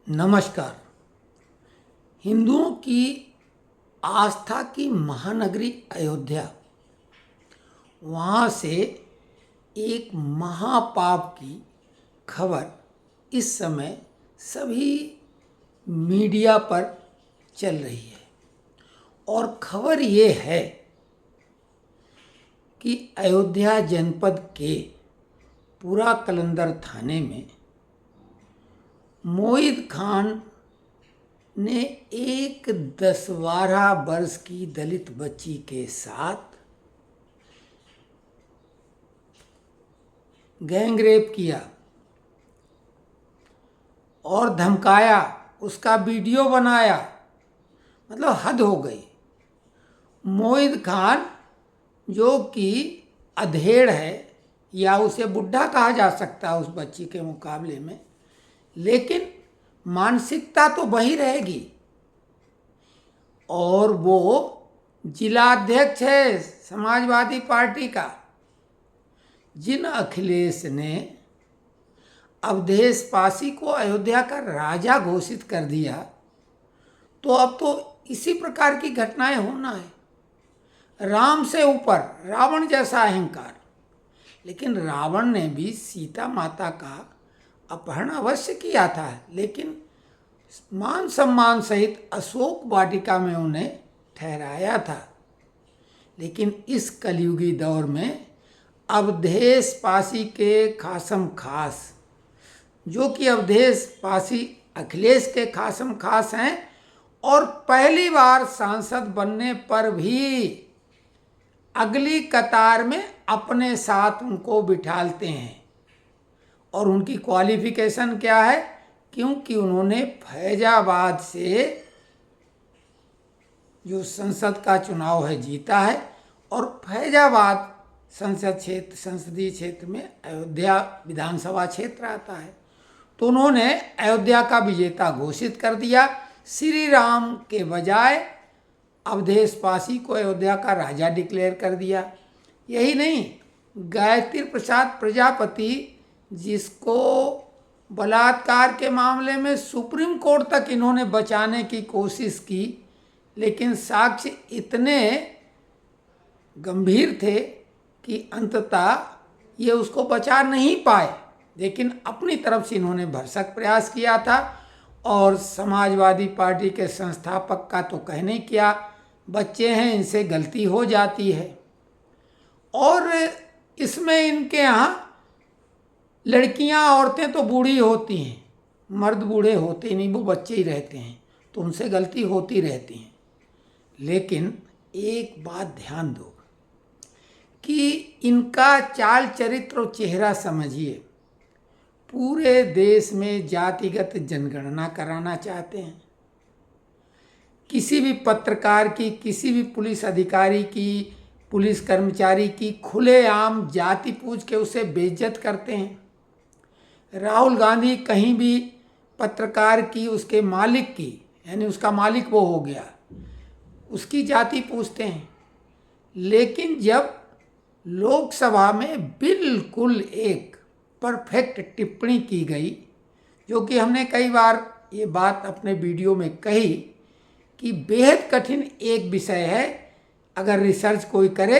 नमस्कार। हिंदुओं की आस्था की महानगरी अयोध्या, वहाँ से एक महापाप की खबर इस समय सभी मीडिया पर चल रही है। और खबर ये है कि अयोध्या जनपद के पूरा कलंदर थाने में मोहित खान ने एक 10-12 वर्ष की दलित बच्ची के साथ गैंग रेप किया और धमकाया, उसका वीडियो बनाया। मतलब हद हो गई। मोहित खान जो कि अधेड़ है, या उसे बुढ़ा कहा जा सकता है उस बच्ची के मुकाबले में, लेकिन मानसिकता तो वही रहेगी। और वो जिलाध्यक्ष है समाजवादी पार्टी का। जिन अखिलेश ने अवधेश पासी को अयोध्या का राजा घोषित कर दिया, तो अब तो इसी प्रकार की घटनाएं होना है। राम से ऊपर रावण जैसा अहंकार। लेकिन रावण ने भी सीता माता का अपहरण अवश्य किया था, लेकिन मान सम्मान सहित अशोक वाटिका में उन्हें ठहराया था। लेकिन इस कलयुगी दौर में अवधेश पासी के खासम खास, जो कि अवधेश पासी अखिलेश के खासम खास हैं, और पहली बार सांसद बनने पर भी अगली कतार में अपने साथ उनको बिठालते हैं। और उनकी क्वालिफिकेशन क्या है? क्योंकि उन्होंने फैजाबाद से जो संसद का चुनाव है जीता है, और फैजाबाद संसदीय क्षेत्र में अयोध्या विधानसभा क्षेत्र आता है। तो उन्होंने अयोध्या का विजेता घोषित कर दिया। श्री राम के बजाय अवधेश पासी को अयोध्या का राजा डिक्लेयर कर दिया। यही नहीं, गायत्री प्रसाद प्रजापति, जिसको बलात्कार के मामले में सुप्रीम कोर्ट तक इन्होंने बचाने की कोशिश की, लेकिन साक्ष्य इतने गंभीर थे कि अंततः ये उसको बचा नहीं पाए। लेकिन अपनी तरफ से इन्होंने भरसक प्रयास किया था। और समाजवादी पार्टी के संस्थापक का तो कहने क्या, बच्चे हैं, इनसे गलती हो जाती है। और इसमें इनके यहाँ लड़कियां औरतें तो बूढ़ी होती हैं, मर्द बूढ़े होते नहीं, वो बच्चे ही रहते हैं, तो उनसे गलती होती रहती है। लेकिन एक बात ध्यान दो कि इनका चाल चरित्र और चेहरा समझिए। पूरे देश में जातिगत जनगणना कराना चाहते हैं। किसी भी पत्रकार की, किसी भी पुलिस अधिकारी की, पुलिस कर्मचारी की खुलेआम जाति पूछ के उसे बेइज्जत करते हैं। राहुल गांधी कहीं भी पत्रकार की, उसके मालिक की, यानी उसका मालिक वो हो गया, उसकी जाति पूछते हैं। लेकिन जब लोकसभा में बिल्कुल एक परफेक्ट टिप्पणी की गई, जो कि हमने कई बार ये बात अपने वीडियो में कही कि बेहद कठिन एक विषय है। अगर रिसर्च कोई करे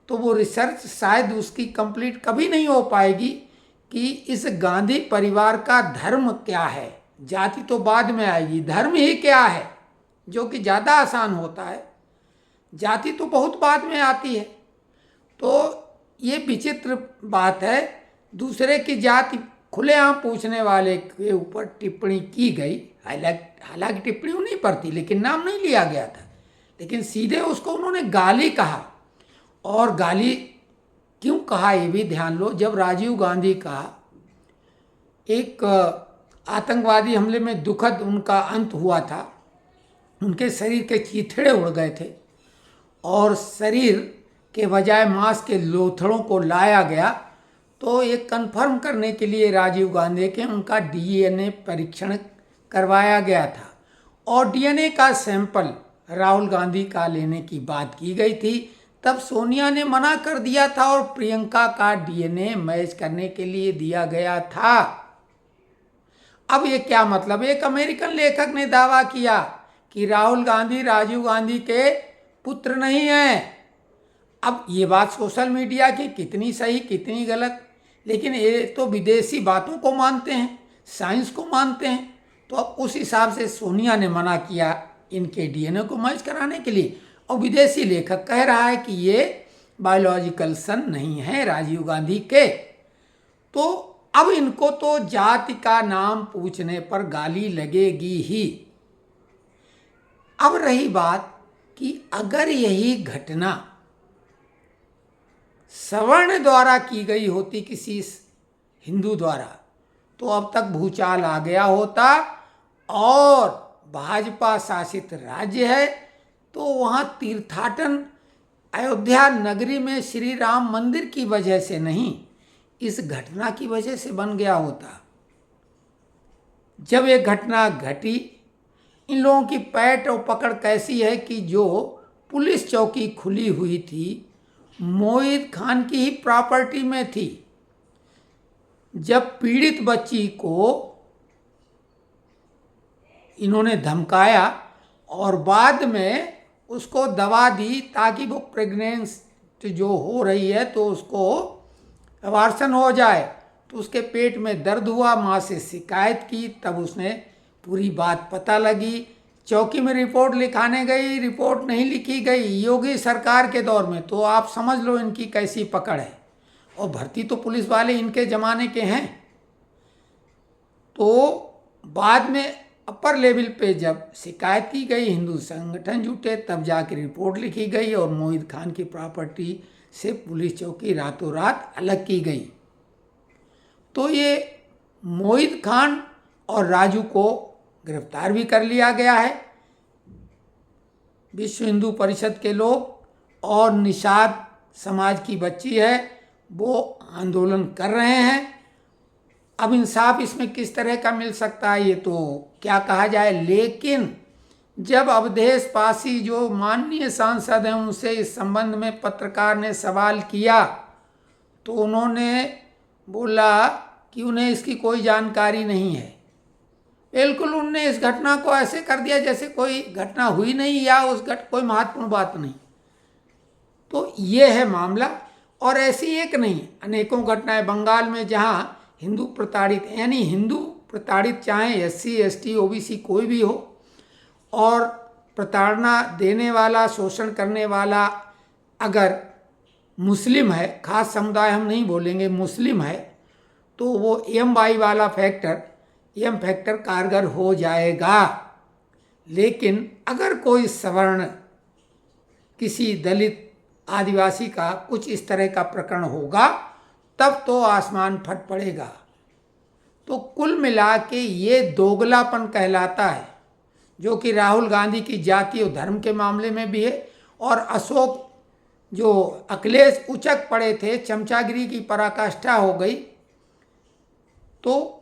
तो वो रिसर्च शायद उसकी कंप्लीट कभी नहीं हो पाएगी कि इस गांधी परिवार का धर्म क्या है। जाति तो बाद में आएगी, धर्म ही क्या है, जो कि ज़्यादा आसान होता है। जाति तो बहुत बाद में आती है। तो ये विचित्र बात है, दूसरे की जाति खुलेआम पूछने वाले के ऊपर टिप्पणी की गई। हालांकि टिप्पणी नहीं पड़ती, लेकिन नाम नहीं लिया गया था, लेकिन सीधे उसको उन्होंने गाली कहा। और गाली क्यों कहा ये भी ध्यान लो। जब राजीव गांधी का एक आतंकवादी हमले में दुखद उनका अंत हुआ था, उनके शरीर के चीथड़े उड़ गए थे और शरीर के बजाय मांस के लोथड़ों को लाया गया, तो ये कंफर्म करने के लिए राजीव गांधी के उनका डीएनए परीक्षण करवाया गया था। और डीएनए का सैंपल राहुल गांधी का लेने की बात की गई थी। तब सोनिया ने मना कर दिया था और प्रियंका का डीएनए मैच करने के लिए दिया गया था। अब ये क्या मतलब, एक अमेरिकन लेखक ने दावा किया कि राहुल गांधी राजीव गांधी के पुत्र नहीं हैं। अब ये बात सोशल मीडिया की कितनी सही कितनी गलत, लेकिन ये तो विदेशी बातों को मानते हैं, साइंस को मानते हैं। तो अब उस हिसाब से सोनिया ने मना किया इनके डीएनए को मैच कराने के लिए, और विदेशी लेखक कह रहा है कि ये बायोलॉजिकल सन नहीं है राजीव गांधी के। तो अब इनको तो जाति का नाम पूछने पर गाली लगेगी ही। अब रही बात कि अगर यही घटना सवर्ण द्वारा की गई होती किसी हिंदू द्वारा, तो अब तक भूचाल आ गया होता, और भाजपा शासित राज्य है तो वहाँ तीर्थाटन अयोध्या नगरी में श्री राम मंदिर की वजह से नहीं, इस घटना की वजह से बन गया होता। जब ये घटना घटी, इन लोगों की पैठ और पकड़ कैसी है कि जो पुलिस चौकी खुली हुई थी मोहित खान की ही प्रॉपर्टी में थी। जब पीड़ित बच्ची को इन्होंने धमकाया और बाद में उसको दवा दी ताकि वो प्रेग्नेंट जो हो रही है तो उसको अबार्शन हो जाए, तो उसके पेट में दर्द हुआ, माँ से शिकायत की, तब उसने पूरी बात पता लगी, चौकी में रिपोर्ट लिखाने गई, रिपोर्ट नहीं लिखी गई योगी सरकार के दौर में। तो आप समझ लो इनकी कैसी पकड़ है, और भर्ती तो पुलिस वाले इनके ज़माने के हैं। तो बाद में अपर लेवल पे जब शिकायत की गई, हिंदू संगठन जुटे, तब जाकर रिपोर्ट लिखी गई और मोहित खान की प्रॉपर्टी से पुलिस चौकी रातों रात अलग की गई। तो ये मोहित खान और राजू को गिरफ्तार भी कर लिया गया है। विश्व हिंदू परिषद के लोग और निषाद समाज की बच्ची है, वो आंदोलन कर रहे हैं। अब इंसाफ इसमें किस तरह का मिल सकता है ये तो क्या कहा जाए, लेकिन जब अवधेश पासी जो माननीय सांसद हैं उनसे इस संबंध में पत्रकार ने सवाल किया, तो उन्होंने बोला कि उन्हें इसकी कोई जानकारी नहीं है। बिल्कुल उनने इस घटना को ऐसे कर दिया जैसे कोई घटना हुई नहीं या कोई महत्वपूर्ण बात नहीं। तो ये है मामला, और ऐसी एक नहीं अनेकों घटनाएं बंगाल में जहां हिंदू प्रताड़ित, यानी हिंदू प्रताड़ित चाहे SC ST OBC कोई भी हो, और प्रताड़ना देने वाला शोषण करने वाला अगर मुस्लिम है, खास समुदाय हम नहीं बोलेंगे, मुस्लिम है, तो वो MY वाला एम फैक्टर कारगर हो जाएगा। लेकिन अगर कोई सवर्ण किसी दलित आदिवासी का कुछ इस तरह का प्रकरण होगा तब तो आसमान फट पड़ेगा। तो कुल मिला के ये दोगलापन कहलाता है, जो कि राहुल गांधी की जाति और धर्म के मामले में भी है, और अशोक जो अखिलेश उचक पड़े थे, चमचागिरी की पराकाष्ठा हो गई, तो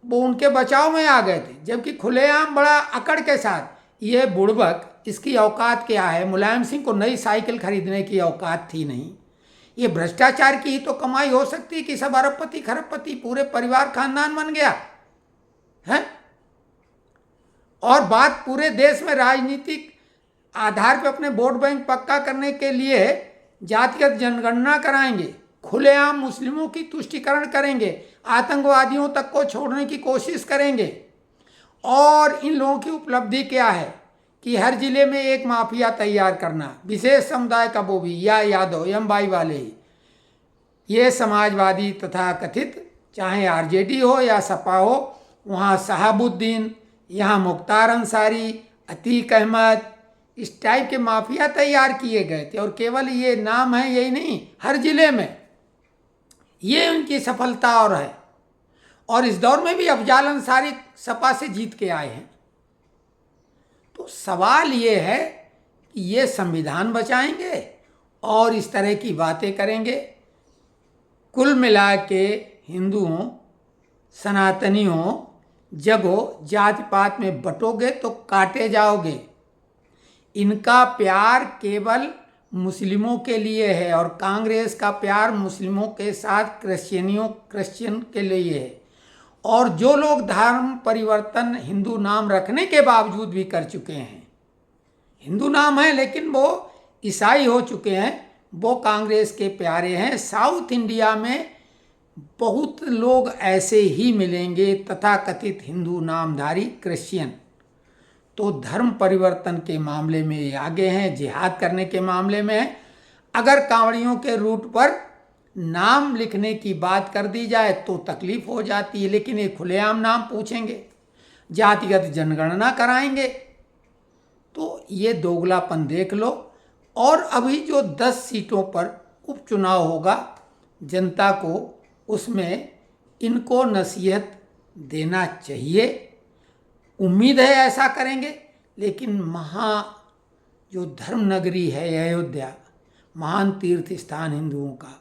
वो उनके बचाव में आ गए थे, जबकि खुलेआम बड़ा अकड़ के साथ ये बुड़बक, इसकी औकात क्या है, मुलायम सिंह को नई साइकिल खरीदने की औकात थी नहीं, ये भ्रष्टाचार की ही तो कमाई हो सकती कि सब अरबपति खरबपति पूरे परिवार खानदान बन गया है। और बात पूरे देश में राजनीतिक आधार पर अपने वोट बैंक पक्का करने के लिए जातिगत जनगणना कराएंगे, खुलेआम मुस्लिमों की तुष्टीकरण करेंगे, आतंकवादियों तक को छोड़ने की कोशिश करेंगे। और इन लोगों की उपलब्धि क्या है कि हर जिले में एक माफिया तैयार करना, विशेष समुदाय का, वो भी या यादव MY वाले ही, ये समाजवादी तथा कथित चाहे RJD हो या सपा हो, वहाँ शहाबुद्दीन, यहाँ मुख्तार अंसारी, अतीक अहमद, इस टाइप के माफिया तैयार किए गए थे। और केवल ये नाम है यही नहीं, हर जिले में ये उनकी सफलता और है। और इस दौर में भी अफजाल अंसारी सपा से जीत के आए हैं। तो सवाल ये है कि ये संविधान बचाएंगे और इस तरह की बातें करेंगे। कुल मिला के हिंदुओं, सनातनियों, जब हो जाति पात में बटोगे तो काटे जाओगे। इनका प्यार केवल मुस्लिमों के लिए है, और कांग्रेस का प्यार मुस्लिमों के साथ क्रिश्चियन के लिए है। और जो लोग धर्म परिवर्तन हिंदू नाम रखने के बावजूद भी कर चुके हैं, हिंदू नाम है लेकिन वो ईसाई हो चुके हैं, वो कांग्रेस के प्यारे हैं। साउथ इंडिया में बहुत लोग ऐसे ही मिलेंगे, तथाकथित हिंदू नामधारी क्रिश्चियन। तो धर्म परिवर्तन के मामले में ये आगे हैं, जिहाद करने के मामले में है। अगर कांवड़ियों के रूट पर नाम लिखने की बात कर दी जाए तो तकलीफ हो जाती है, लेकिन ये खुलेआम नाम पूछेंगे, जातिगत जनगणना कराएंगे, तो ये दोगलापन देख लो। और अभी जो 10 सीटों पर उपचुनाव होगा जनता को, उसमें इनको नसीहत देना चाहिए। उम्मीद है ऐसा करेंगे। लेकिन जो धर्म नगरी है अयोध्या, महान तीर्थ स्थान हिंदुओं का,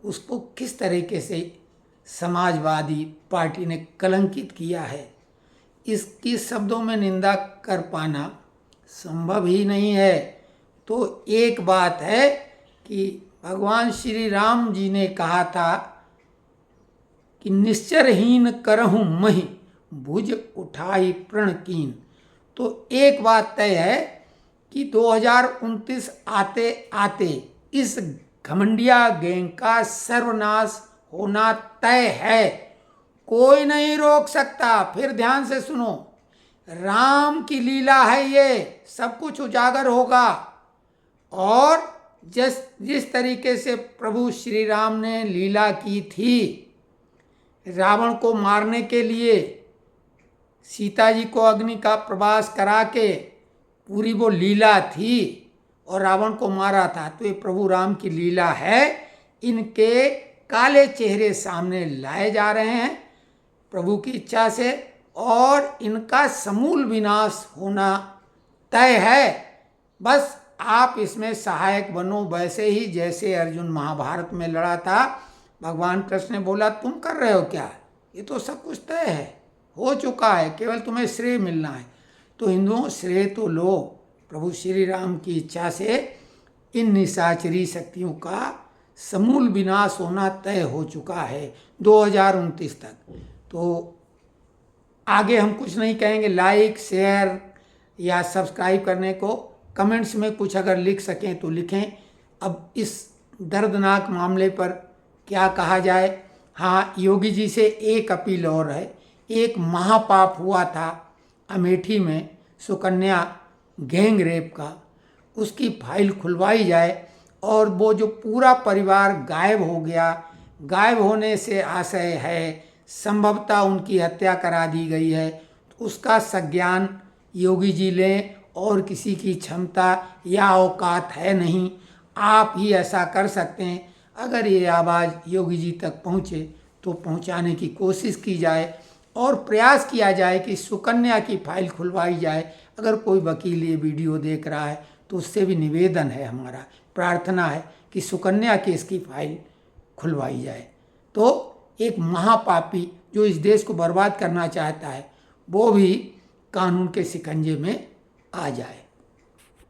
उसको किस तरीके से समाजवादी पार्टी ने कलंकित किया है, इसकी शब्दों में निंदा कर पाना संभव ही नहीं है। तो एक बात है कि भगवान श्री राम जी ने कहा था कि निश्चरहीन करहूँ मही भुज उठाई प्रण कीन। तो एक बात तय है कि 2029 आते आते इस घमंडिया गैंग का सर्वनाश होना तय है, कोई नहीं रोक सकता। फिर ध्यान से सुनो, राम की लीला है, ये सब कुछ उजागर होगा। और जिस तरीके से प्रभु श्री राम ने लीला की थी रावण को मारने के लिए, सीता जी को अग्नि का प्रवास करा के, पूरी वो लीला थी और रावण को मारा था। तो ये प्रभु राम की लीला है। इनके काले चेहरे सामने लाए जा रहे हैं प्रभु की इच्छा से, और इनका समूल विनाश होना तय है। बस आप इसमें सहायक बनो, वैसे ही जैसे अर्जुन महाभारत में लड़ा था। भगवान कृष्ण ने बोला तुम कर रहे हो क्या, ये तो सब कुछ तय है, हो चुका है, केवल तुम्हें श्रेय मिलना है। तो हिंदुओं, श्रेय तो लो। प्रभु श्री राम की इच्छा से इन निशाचरी शक्तियों का समूल विनाश होना तय हो चुका है 2029 तक। तो आगे हम कुछ नहीं कहेंगे। लाइक, शेयर या सब्सक्राइब करने को, कमेंट्स में कुछ अगर लिख सकें तो लिखें। अब इस दर्दनाक मामले पर क्या कहा जाए। हाँ, योगी जी से एक अपील और है। एक महापाप हुआ था अमेठी में, सुकन्या गैंग रेप का, उसकी फाइल खुलवाई जाए। और वो जो पूरा परिवार गायब हो गया, गायब होने से आशय है संभवतः उनकी हत्या करा दी गई है, तो उसका संज्ञान योगी जी लें। और किसी की क्षमता या औकात है नहीं, आप ही ऐसा कर सकते हैं। अगर ये आवाज़ योगी जी तक पहुँचे तो पहुँचाने की कोशिश की जाए और प्रयास किया जाए कि सुकन्या की फाइल खुलवाई जाए। अगर कोई वकील ये वीडियो देख रहा है तो उससे भी निवेदन है, हमारा प्रार्थना है कि सुकन्या की इसकी फाइल खुलवाई जाए। तो एक महापापी जो इस देश को बर्बाद करना चाहता है, वो भी कानून के शिकंजे में आ जाए।